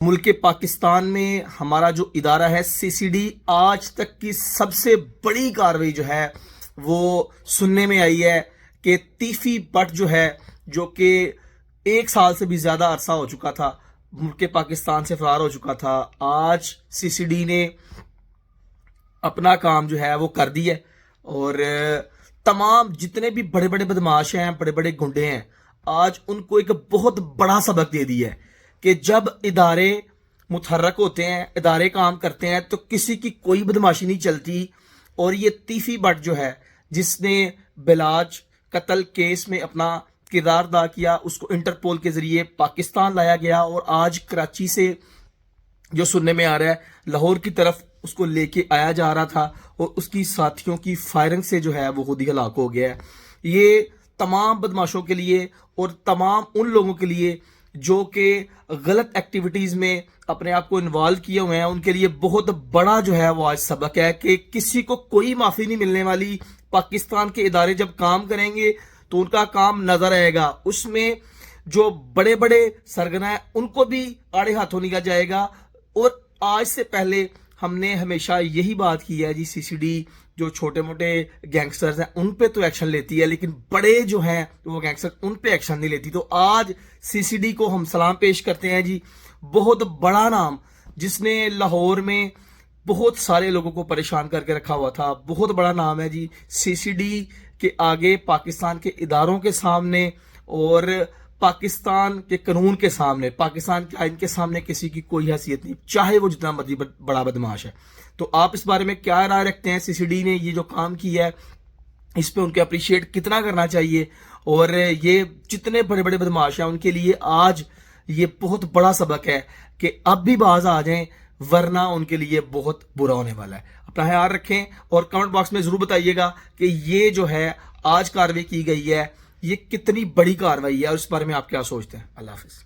ملک پاکستان میں ہمارا جو ادارہ ہے سی سی ڈی، آج تک کی سب سے بڑی کارروائی جو ہے وہ سننے میں آئی ہے کہ تیفی بٹ جو ہے، جو کہ 1 سال سے بھی زیادہ عرصہ ہو چکا تھا، ملک پاکستان سے فرار ہو چکا تھا، آج سی سی ڈی نے اپنا کام جو ہے وہ کر دی ہے اور تمام جتنے بھی بڑے بڑے بدماش ہیں، بڑے بڑے گنڈے ہیں، آج ان کو ایک بہت بڑا سبق دے دیا ہے کہ جب ادارے متحرک ہوتے ہیں، ادارے کام کرتے ہیں، تو کسی کی کوئی بدماشی نہیں چلتی۔ اور یہ تیفی بٹ جو ہے، جس نے بلاج قتل کیس میں اپنا کردار ادا کیا، اس کو انٹرپول کے ذریعے پاکستان لایا گیا اور آج کراچی سے جو سننے میں آ رہا ہے لاہور کی طرف اس کو لے کے آیا جا رہا تھا اور اس کی ساتھیوں کی فائرنگ سے جو ہے وہ خود ہی ہلاک ہو گیا ہے۔ یہ تمام بدماشوں کے لیے اور تمام ان لوگوں کے لیے جو کہ غلط ایکٹیویٹیز میں اپنے آپ کو انوالو کیے ہوئے ہیں، ان کے لیے بہت بڑا جو ہے وہ آج سبق ہے کہ کسی کو کوئی معافی نہیں ملنے والی۔ پاکستان کے ادارے جب کام کریں گے تو ان کا کام نظر آئے گا، اس میں جو بڑے بڑے سرگنا ہیں ان کو بھی آڑے ہاتھوں لیا جائے گا۔ اور آج سے پہلے ہم نے ہمیشہ یہی بات کی ہے جی، سی سی ڈی جو چھوٹے موٹے گینگسٹرز ہیں ان پہ تو ایکشن لیتی ہے، لیکن بڑے جو ہیں وہ گینگسٹر ان پہ ایکشن نہیں لیتی۔ تو آج سی سی ڈی کو ہم سلام پیش کرتے ہیں جی، بہت بڑا نام جس نے لاہور میں بہت سارے لوگوں کو پریشان کر کے رکھا ہوا تھا، بہت بڑا نام ہے جی۔ سی سی ڈی کے آگے پاکستان کے اداروں کے سامنے اور پاکستان کے قانون کے سامنے، پاکستان کے آئین کے سامنے کسی کی کوئی حیثیت نہیں، چاہے وہ جتنا مرضی بڑا بدماش ہے۔ تو آپ اس بارے میں کیا رائے رکھتے ہیں؟ سی سی ڈی نے یہ جو کام کیا ہے اس پہ ان کے اپریشیٹ کتنا کرنا چاہیے؟ اور یہ جتنے بڑے بڑے بدماش ہیں ان کے لیے آج یہ بہت بڑا سبق ہے کہ اب بھی باز آ جائیں، ورنہ ان کے لیے بہت برا ہونے والا ہے۔ اپنا خیال رکھیں اور کمنٹ باکس میں ضرور بتائیے گا کہ یہ جو ہے آج کارروائی کی گئی ہے یہ کتنی بڑی کارروائی ہے اور اس بارے میں آپ کیا سوچتے ہیں۔ اللہ حافظ۔